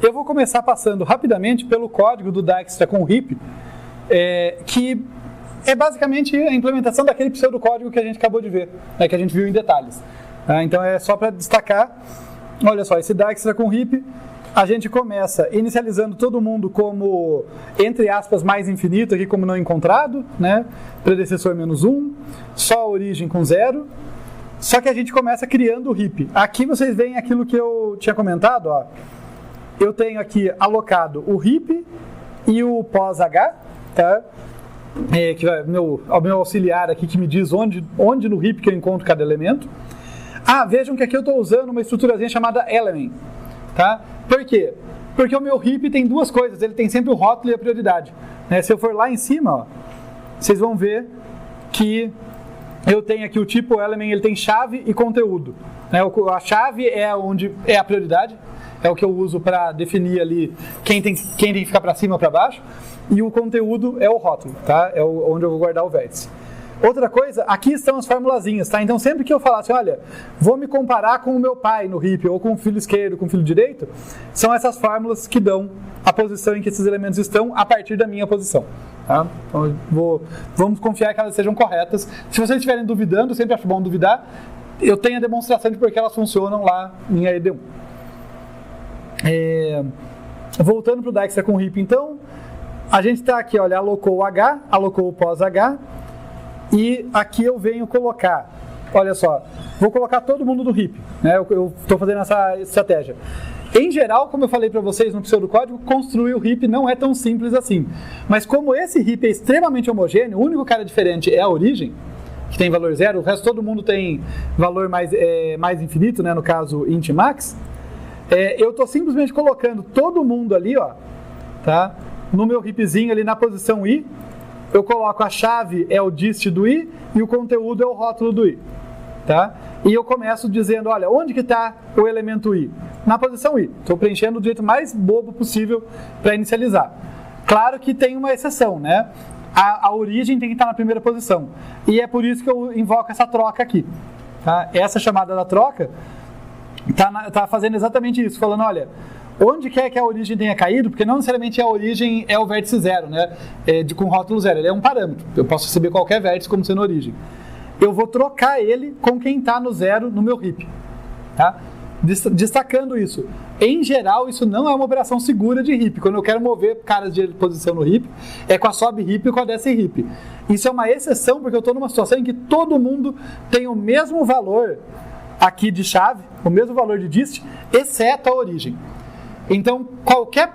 Eu vou começar passando rapidamente pelo código do Dijkstra com o heap, que é basicamente a implementação daquele pseudocódigo que a gente acabou de ver, né, que a gente viu em detalhes. Então é só para destacar, olha só, esse Dijkstra com heap, a gente começa inicializando todo mundo como, entre aspas, mais infinito, aqui como não encontrado, né? Predecessor -1, só a origem com 0. Só que a gente começa criando o heap. Aqui vocês veem aquilo que eu tinha comentado, ó. Eu tenho aqui alocado o heap e o pos-h, tá? Que é o meu auxiliar aqui que me diz onde no heap que eu encontro cada elemento. Vejam que aqui eu estou usando uma estruturazinha chamada element, tá? Por quê? Porque o meu heap tem duas coisas, ele tem sempre o rótulo e a prioridade. Se eu for lá em cima, ó, vocês vão ver que eu tenho aqui o tipo element, ele tem chave e conteúdo. A chave é onde é a prioridade, é o que eu uso para definir ali quem tem que ficar para cima ou para baixo, e o conteúdo é o rótulo, tá? É onde eu vou guardar o vértice. Outra coisa, aqui estão as formulazinhas, tá? Então sempre que eu falar assim, olha, vou me comparar com o meu pai no heap, ou com o filho esquerdo, com o filho direito, são essas fórmulas que dão a posição em que esses elementos estão a partir da minha posição. Tá? Então vamos confiar que elas sejam corretas. Se vocês estiverem duvidando, eu sempre acho bom duvidar, eu tenho a demonstração de porque elas funcionam lá em AED1. Voltando para o Dijkstra com heap, então, a gente está aqui, olha, alocou o H, alocou o pos-H, e aqui eu venho colocar, olha só, vou colocar todo mundo do heap, né? Eu estou fazendo essa estratégia. Em geral, como eu falei para vocês no pseudocódigo, construir o heap não é tão simples assim. Mas como esse heap é extremamente homogêneo, o único cara diferente é a origem, que tem valor 0, o resto todo mundo tem valor mais infinito, né? No caso int max, eu estou simplesmente colocando todo mundo ali, ó, tá? No meu heapzinho ali na posição i, eu coloco a chave é o dist do i e o conteúdo é o rótulo do i, tá? E eu começo dizendo, olha, onde que está o elemento i? Na posição i. Estou preenchendo do jeito mais bobo possível para inicializar. Claro que tem uma exceção, né? A origem tem que estar na primeira posição. E é por isso que eu invoco essa troca aqui, tá? Essa chamada da troca tá fazendo exatamente isso, falando, olha, onde quer que a origem tenha caído, porque não necessariamente a origem é o vértice 0, né? Com rótulo 0, ele é um parâmetro. Eu posso receber qualquer vértice como sendo origem. Eu vou trocar ele com quem está no 0 no meu heap, tá? Destacando isso. Em geral, isso não é uma operação segura de heap. Quando eu quero mover caras de posição no heap, é com a sob heap e com a desce heap. Isso é uma exceção, porque eu estou numa situação em que todo mundo tem o mesmo valor aqui de chave, o mesmo valor de dist, exceto a origem. Então, qualquer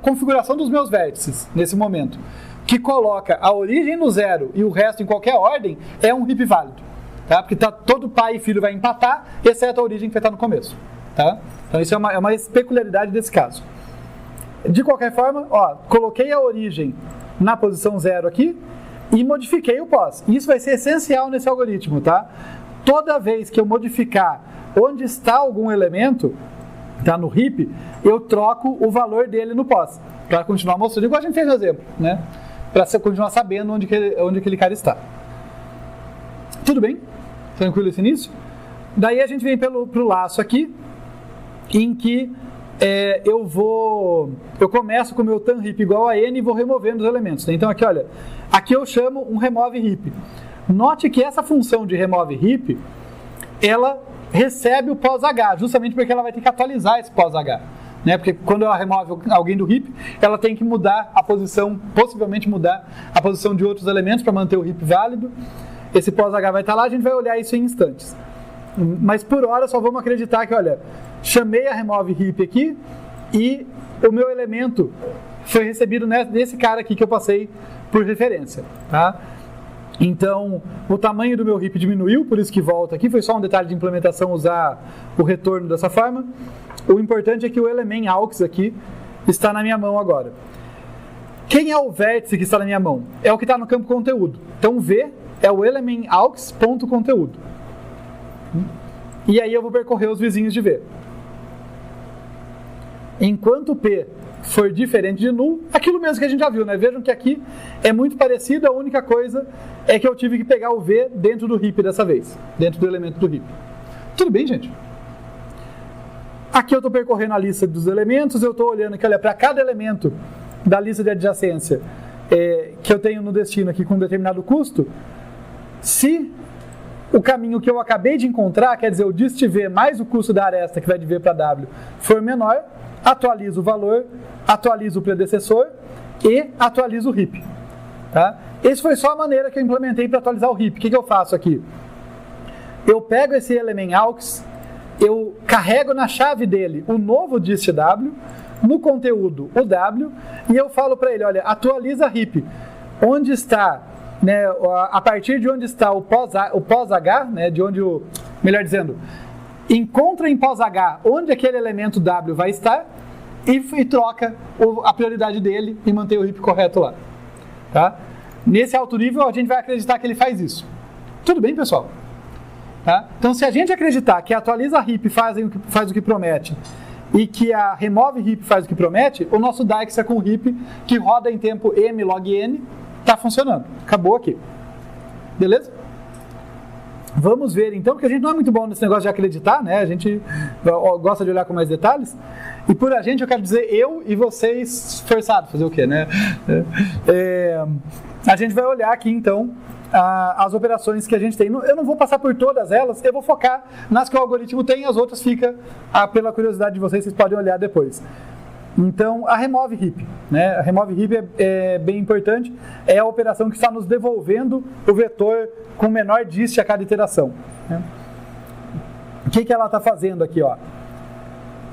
configuração dos meus vértices, nesse momento, que coloca a origem no 0 e o resto em qualquer ordem, é um heap válido. Tá? Porque todo pai e filho vai empatar, exceto a origem que vai estar no começo. Tá? Então, isso é uma peculiaridade desse caso. De qualquer forma, ó, coloquei a origem na posição 0 aqui e modifiquei o pos. Isso vai ser essencial nesse algoritmo. Tá? Toda vez que eu modificar onde está algum elemento, tá, no heap, eu troco o valor dele no pos, para continuar mostrando, igual a gente fez no exemplo, né? Para você continuar sabendo onde aquele cara está. Tudo bem? Tranquilo esse início? Daí a gente vem pro laço aqui, em que eu começo com o meu tan heap igual a n e vou removendo os elementos. Então aqui, olha, aqui eu chamo um remove heap. Note que essa função de remove heap, ela recebe o pos-h, justamente porque ela vai ter que atualizar esse pos-h. Né? Porque quando ela remove alguém do heap, ela tem que mudar a posição, possivelmente mudar a posição de outros elementos para manter o heap válido. Esse pos-h vai estar lá, a gente vai olhar isso em instantes. Mas por hora só vamos acreditar que, olha, chamei a remove heap aqui e o meu elemento foi recebido nesse cara aqui que eu passei por referência. Tá? Então, o tamanho do meu heap diminuiu, por isso que volta aqui. Foi só um detalhe de implementação usar o retorno dessa forma. O importante é que o element aux aqui está na minha mão agora. Quem é o vértice que está na minha mão? É o que está no campo conteúdo. Então, V é o element aux.conteúdo. E aí eu vou percorrer os vizinhos de V. Enquanto P for diferente de null, aquilo mesmo que a gente já viu, né? Vejam que aqui é muito parecido, a única coisa é que eu tive que pegar o V dentro do heap dessa vez, dentro do elemento do heap. Tudo bem, gente? Aqui eu estou percorrendo a lista dos elementos, eu estou olhando aqui, olha, para cada elemento da lista de adjacência que eu tenho no destino aqui com um determinado custo, se o caminho que eu acabei de encontrar, quer dizer, o dist v mais o custo da aresta que vai de v para w, for menor, atualizo o valor, atualizo o predecessor e atualizo o heap. Tá? Essa foi só a maneira que eu implementei para atualizar o heap. O que eu faço aqui? Eu pego esse element aux, eu carrego na chave dele o novo dist w, no conteúdo o w, e eu falo para ele, olha, atualiza heap, onde está, né, a partir de onde está o pós-h, né, de onde melhor dizendo, encontra em pós-h onde aquele elemento w vai estar e troca a prioridade dele e mantém o heap correto lá. Tá? Nesse alto nível a gente vai acreditar que ele faz isso. Tudo bem, pessoal? Tá? Então, se a gente acreditar que a atualiza heap faz o que promete e que a remove heap faz o que promete, o nosso Dijkstra com heap, que roda em tempo m log n, está funcionando. Acabou aqui. Beleza? Vamos ver então, porque a gente não é muito bom nesse negócio de acreditar, né? A gente gosta de olhar com mais detalhes. E por a gente eu quero dizer eu e vocês forçados, fazer o quê, né? A gente vai olhar aqui então as operações que a gente tem. Eu não vou passar por todas elas, eu vou focar nas que o algoritmo tem, as outras fica pela curiosidade de vocês podem olhar depois. Então, a remove heap, né? A remove heap é bem importante, é a operação que está nos devolvendo o vetor com menor dist a cada iteração, né? O que ela está fazendo aqui, ó?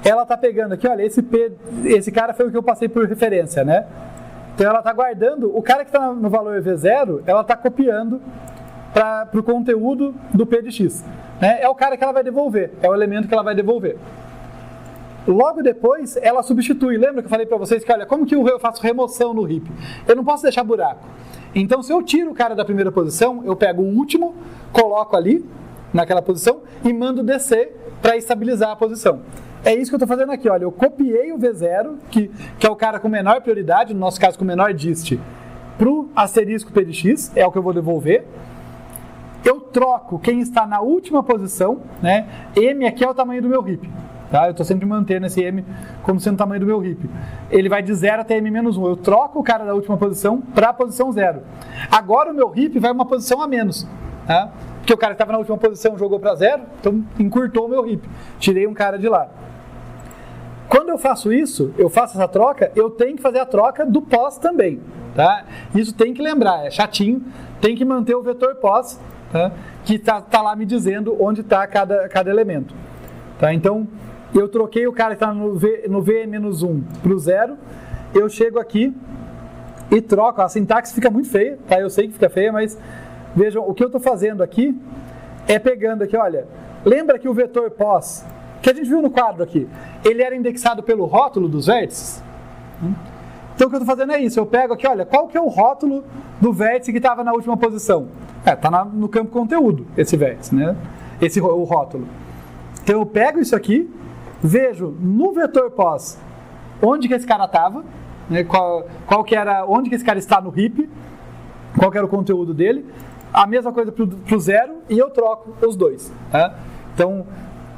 Ela está pegando aqui, olha, esse cara foi o que eu passei por referência, né? Então ela está guardando, o cara que está no valor V0, ela está copiando para o conteúdo do P de X, né? É o cara que ela vai devolver, é o elemento que ela vai devolver. Logo depois, ela substitui. Lembra que eu falei para vocês que, olha, como que eu faço remoção no heap? Eu não posso deixar buraco. Então, se eu tiro o cara da primeira posição, eu pego o último, coloco ali, naquela posição, e mando descer para estabilizar a posição. É isso que eu estou fazendo aqui, olha, eu copiei o V0, que é o cara com menor prioridade, no nosso caso com menor dist, para o asterisco P de X, é o que eu vou devolver. Eu troco quem está na última posição, né? M aqui é o tamanho do meu heap. Tá? Eu estou sempre mantendo esse M como sendo o tamanho do meu heap. Ele vai de 0 até M-1. Eu troco o cara da última posição para a posição 0. Agora o meu heap vai uma posição a menos. Tá? Porque o cara que estava na última posição jogou para 0, então encurtou o meu heap. Tirei um cara de lá. Quando eu faço isso, eu faço essa troca, eu tenho que fazer a troca do pós também. Tá? Isso tem que lembrar, é chatinho. Tem que manter o vetor pós, tá? Que está lá me dizendo onde está cada elemento. Tá? Então, eu troquei o cara que está no V-1 para o 0, eu chego aqui e troco. A sintaxe fica muito feia, tá? Eu sei que fica feia, mas vejam, o que eu estou fazendo aqui é pegando aqui, olha, lembra que o vetor pós, que a gente viu no quadro aqui, ele era indexado pelo rótulo dos vértices? Então o que eu estou fazendo é isso, eu pego aqui, olha, qual que é o rótulo do vértice que estava na última posição? Está no campo conteúdo, esse vértice, né? O rótulo. Então eu pego isso aqui, vejo no vetor pós onde que esse cara estava, né, onde que esse cara está no heap, qual que era o conteúdo dele, a mesma coisa para o 0 e eu troco os dois. Tá? Então,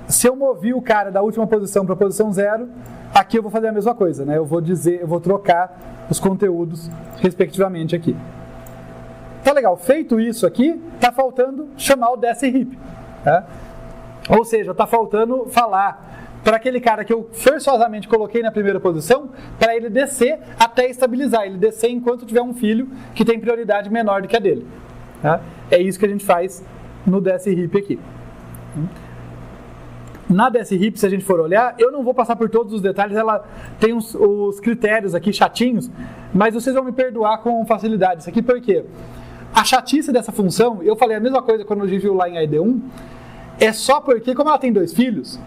se eu movi o cara da última posição para a posição 0, aqui eu vou fazer a mesma coisa, né? Eu vou trocar os conteúdos respectivamente aqui. Tá legal, feito isso aqui, tá faltando chamar o desc heap. Tá? Ou seja, está faltando falar para aquele cara que eu forçosamente coloquei na primeira posição, para ele descer até estabilizar, ele descer enquanto tiver um filho que tem prioridade menor do que a dele. Tá? É isso que a gente faz no desc heap aqui. Na desc heap, se a gente for olhar, eu não vou passar por todos os detalhes, ela tem os critérios aqui chatinhos, mas vocês vão me perdoar com facilidade. Isso aqui porque a chatice dessa função, eu falei a mesma coisa quando a gente viu lá em AED1, é só porque, como ela tem 2 filhos,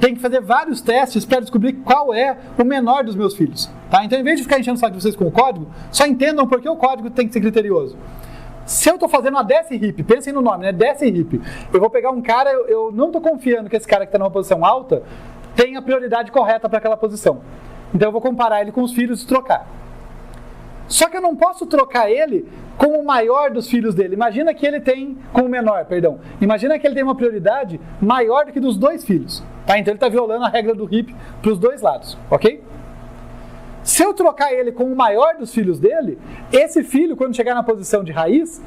tem que fazer vários testes para descobrir qual é o menor dos meus filhos. Tá? Então, em vez de ficar enchendo o saco de vocês com o código, só entendam por que o código tem que ser criterioso. Se eu estou fazendo uma desc heap, pensem no nome, né? Desc heap. Eu vou pegar um cara, eu não estou confiando que esse cara que está numa posição alta tenha a prioridade correta para aquela posição. Então, eu vou comparar ele com os filhos e trocar. Só que eu não posso trocar ele com o maior dos filhos dele. Imagina que ele tem, com o menor, perdão. Imagina que ele tem uma prioridade maior do que dos dois filhos. Tá? Então ele está violando a regra do heap para os dois lados, ok? Se eu trocar ele com o maior dos filhos dele, esse filho, quando chegar na posição de raiz,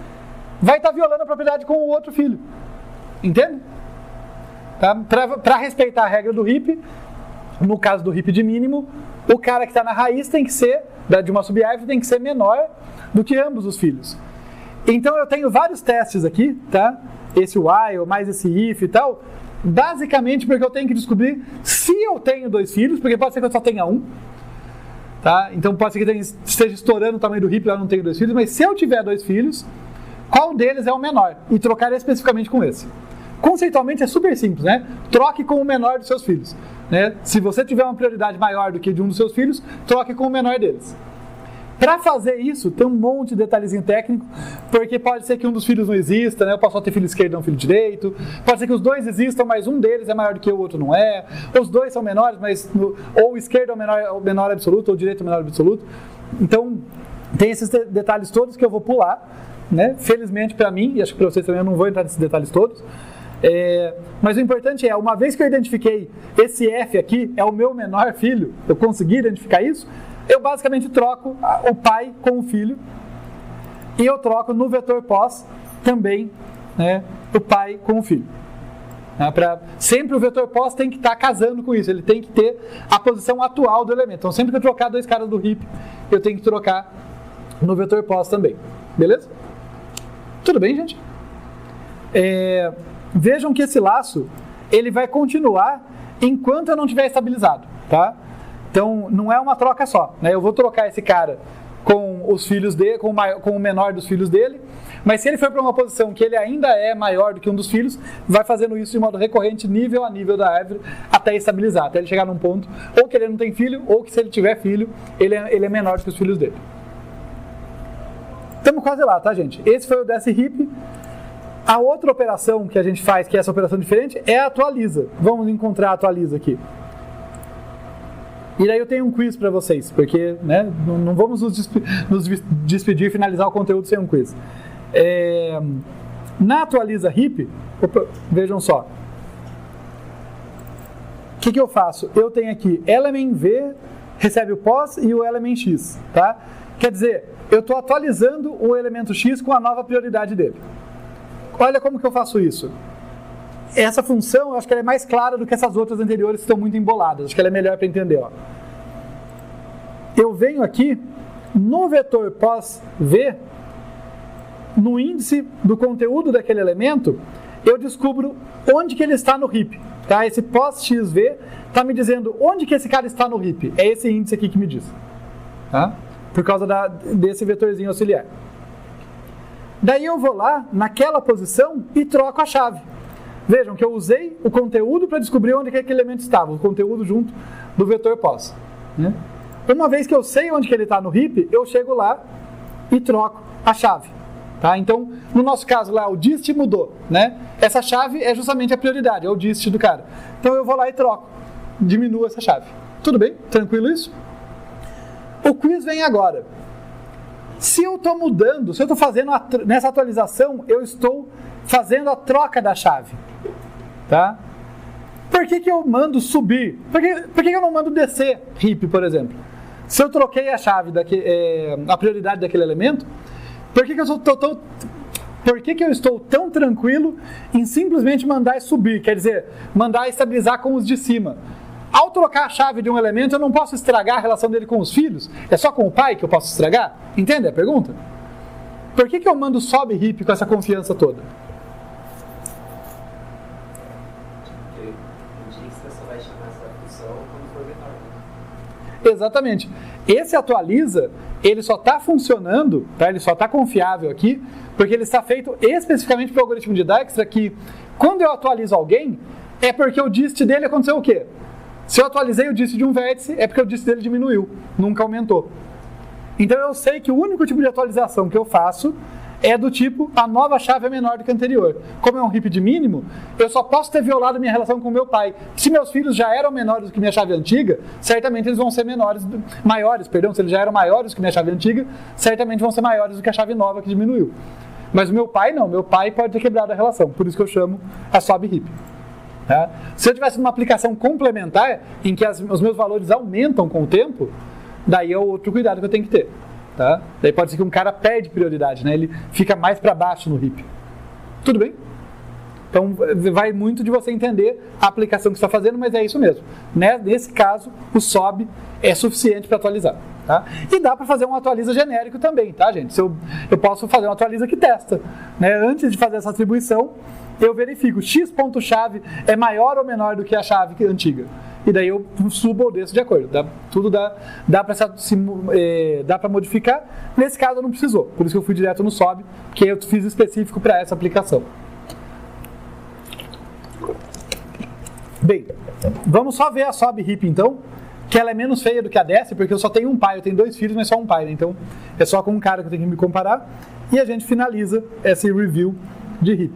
vai estar violando a propriedade com o outro filho. Entende? Tá? Para respeitar a regra do heap, no caso do heap de mínimo, o cara que está na raiz tem que ser, de uma sub-árvore, tem que ser menor do que ambos os filhos. Então eu tenho vários testes aqui, tá? Esse while, mais esse if e tal, basicamente porque eu tenho que descobrir se eu tenho dois filhos, porque pode ser que eu só tenha um. Tá? Então pode ser que esteja estourando o tamanho do heap e eu não tenho dois filhos, mas se eu tiver dois filhos, qual deles é o menor? E trocar especificamente com esse. Conceitualmente é super simples, né? Troque com o menor dos seus filhos. Né? Se você tiver uma prioridade maior do que de um dos seus filhos, troque com o menor deles. Para fazer isso, tem um monte de detalhezinho técnico, porque pode ser que um dos filhos não exista, né? Eu posso só ter filho esquerdo e não filho direito. Pode ser que os dois existam, mas um deles é maior do que o outro não é. Os dois são menores, mas ou o esquerdo é o menor absoluto, ou o direito é o menor absoluto. Então, tem esses detalhes todos que eu vou pular, né? Felizmente para mim, e acho que para vocês também eu não vou entrar nesses detalhes todos. Mas o importante é, uma vez que eu identifiquei esse F aqui, é o meu menor filho, eu consegui identificar isso, eu basicamente troco o pai com o filho e eu troco no vetor pós também, né, o pai com o filho. Sempre o vetor pós tem que estar casando com isso, ele tem que ter a posição atual do elemento. Então sempre que eu trocar dois caras do heap, eu tenho que trocar no vetor pós também. Beleza? Tudo bem, gente? Vejam que esse laço ele vai continuar enquanto eu não tiver estabilizado, tá? Então não é uma troca só, né? Eu vou trocar esse cara com os filhos dele, com o menor dos filhos dele, mas se ele for para uma posição que ele ainda é maior do que um dos filhos, vai fazendo isso de modo recorrente, nível a nível da árvore, até estabilizar, até ele chegar num ponto ou que ele não tem filho, ou que se ele tiver filho, ele é menor do que os filhos dele. Estamos quase lá, tá, gente? Esse foi o desse heap. A outra operação que a gente faz, que é essa operação diferente, é a atualiza. Vamos encontrar a atualiza aqui. E daí eu tenho um quiz para vocês, porque, né, não vamos nos despedir e finalizar o conteúdo sem um quiz. Na atualiza heap, vejam só. O que eu faço? Eu tenho aqui element V, recebe o pós e o element X, tá? Quer dizer, eu estou atualizando o elemento X com a nova prioridade dele. Olha como que eu faço isso. Essa função, eu acho que ela é mais clara do que essas outras anteriores que estão muito emboladas. Acho que ela é melhor para entender. Ó. Eu venho aqui, no vetor pós-V, no índice do conteúdo daquele elemento, eu descubro onde que ele está no heap. Tá? Esse pós-XV está me dizendo onde que esse cara está no heap. É esse índice aqui que me diz. Tá? Por causa desse vetorzinho auxiliar. Daí eu vou lá, naquela posição, e troco a chave. Vejam que eu usei o conteúdo para descobrir onde que aquele elemento estava, o conteúdo junto do vetor pós. Né? Uma vez que eu sei onde que ele está no heap, eu chego lá e troco a chave. Tá? Então, no nosso caso lá, o dist mudou. Né? Essa chave é justamente a prioridade, é o dist do cara. Então eu vou lá e troco, diminuo essa chave. Tudo bem? Tranquilo isso? O quiz vem agora. Se eu estou mudando, se eu estou fazendo nessa atualização, eu estou fazendo a troca da chave. Tá? Por que eu mando subir? Por que eu não mando descer heap, por exemplo? Se eu troquei a chave, a prioridade daquele elemento, por que eu estou tão tranquilo em simplesmente mandar subir? Quer dizer, mandar estabilizar com os de cima. Ao trocar a chave de um elemento, eu não posso estragar a relação dele com os filhos? É só com o pai que eu posso estragar? Entende a pergunta? Por que eu mando sobe heap com essa confiança toda? Porque o dista só vai chamar essa função quando for menor. Exatamente. Esse atualiza, ele só está funcionando, tá? Ele só está confiável aqui, porque ele está feito especificamente para o algoritmo de Dijkstra, que quando eu atualizo alguém, é porque o dist dele aconteceu o quê? Se eu atualizei o dist de um vértice, é porque o dist dele diminuiu, nunca aumentou. Então eu sei que o único tipo de atualização que eu faço é do tipo, a nova chave é menor do que a anterior. Como é um heap de mínimo, eu só posso ter violado minha relação com meu pai. Se meus filhos já eram menores do que minha chave antiga, certamente eles vão ser maiores, se eles já eram maiores do que minha chave antiga, certamente vão ser maiores do que a chave nova que diminuiu. Mas o meu pai não, meu pai pode ter quebrado a relação, por isso que eu chamo a swap heap. Tá? Se eu tivesse uma aplicação complementar, em que os meus valores aumentam com o tempo, daí é outro cuidado que eu tenho que ter. Tá? Daí pode ser que um cara perde prioridade, né? Ele fica mais para baixo no heap. Tudo bem? Então vai muito de você entender a aplicação que você está fazendo, mas é isso mesmo. Né? Nesse caso, o SOB é suficiente para atualizar. Tá? E dá para fazer um atualiza genérico também, tá, gente? Eu posso fazer um atualiza que testa. Né? Antes de fazer essa atribuição, eu verifico x.chave é maior ou menor do que a chave antiga. E daí eu subo ou desço de acordo. Tudo dá para modificar. Nesse caso eu não precisou. Por isso que eu fui direto no SOB, porque eu fiz específico para essa aplicação. Bem, vamos só ver a SOB heap então, que ela é menos feia do que a dessa, porque eu só tenho um pai, eu tenho 2 filhos, mas só um pai, né? Então é só com um cara que eu tenho que me comparar. E a gente finaliza esse review de heap.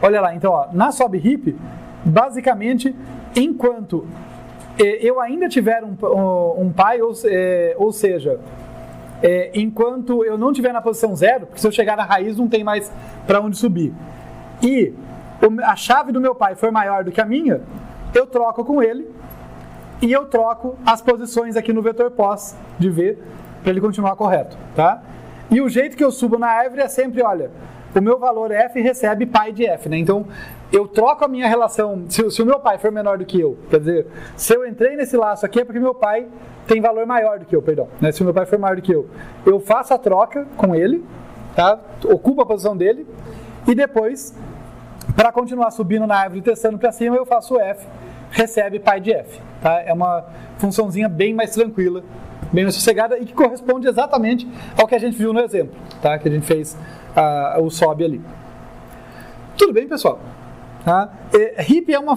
Olha lá, então, ó, na SOB heap, basicamente, enquanto eu ainda tiver um pai, ou seja, enquanto eu não estiver na posição 0, porque se eu chegar na raiz não tem mais para onde subir, e a chave do meu pai for maior do que a minha, eu troco com ele e eu troco as posições aqui no vetor pos de V para ele continuar correto, tá? E o jeito que eu subo na árvore é sempre, olha, o meu valor f recebe pai de f, né? Então, eu troco a minha relação, se o meu pai for menor do que eu, quer dizer, se eu entrei nesse laço aqui é porque meu pai tem valor maior do que eu, perdão, né? Se o meu pai for maior do que eu faço a troca com ele, tá? Ocupo a posição dele, e depois, para continuar subindo na árvore e testando para cima, eu faço o f, recebe pai de f, tá? É uma funçãozinha bem mais tranquila, bem mais sossegada e que corresponde exatamente ao que a gente viu no exemplo, tá? Que a gente fez o SOB ali. Tudo bem, pessoal? Tá? Heap é uma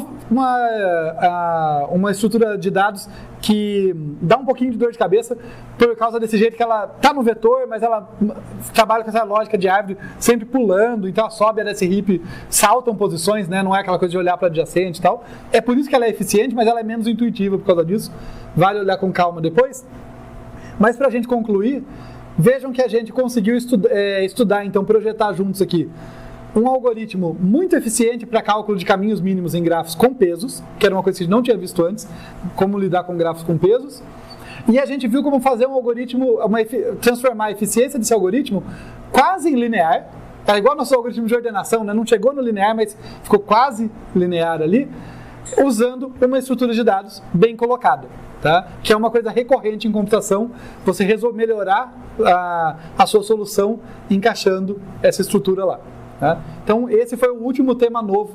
estrutura de dados que dá um pouquinho de dor de cabeça por causa desse jeito que ela está no vetor, mas ela trabalha com essa lógica de árvore sempre pulando, então a SOB desse heap saltam posições, né? Não é aquela coisa de olhar para adjacente e tal. É por isso que ela é eficiente, mas ela é menos intuitiva por causa disso. Vale olhar com calma depois. Mas para a gente concluir, vejam que a gente conseguiu estudar, então projetar juntos aqui um algoritmo muito eficiente para cálculo de caminhos mínimos em grafos com pesos, que era uma coisa que a gente não tinha visto antes, como lidar com grafos com pesos. E a gente viu como fazer um algoritmo, transformar a eficiência desse algoritmo quase em linear. Tá igual nosso algoritmo de ordenação, né? Não chegou no linear, mas ficou quase linear ali, usando uma estrutura de dados bem colocada. Tá? Que é uma coisa recorrente em computação, você melhorar a sua solução encaixando essa estrutura lá. Tá? Então esse foi o último tema novo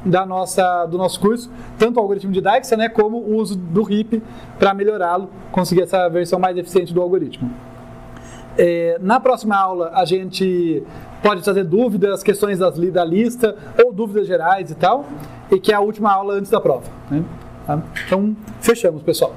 do nosso curso, tanto o algoritmo de Dijkstra, né, como o uso do heap para melhorá-lo, conseguir essa versão mais eficiente do algoritmo. Na próxima aula a gente pode trazer dúvidas, questões da lista ou dúvidas gerais e tal, e que é a última aula antes da prova. Né? Tá? Então fechamos, pessoal.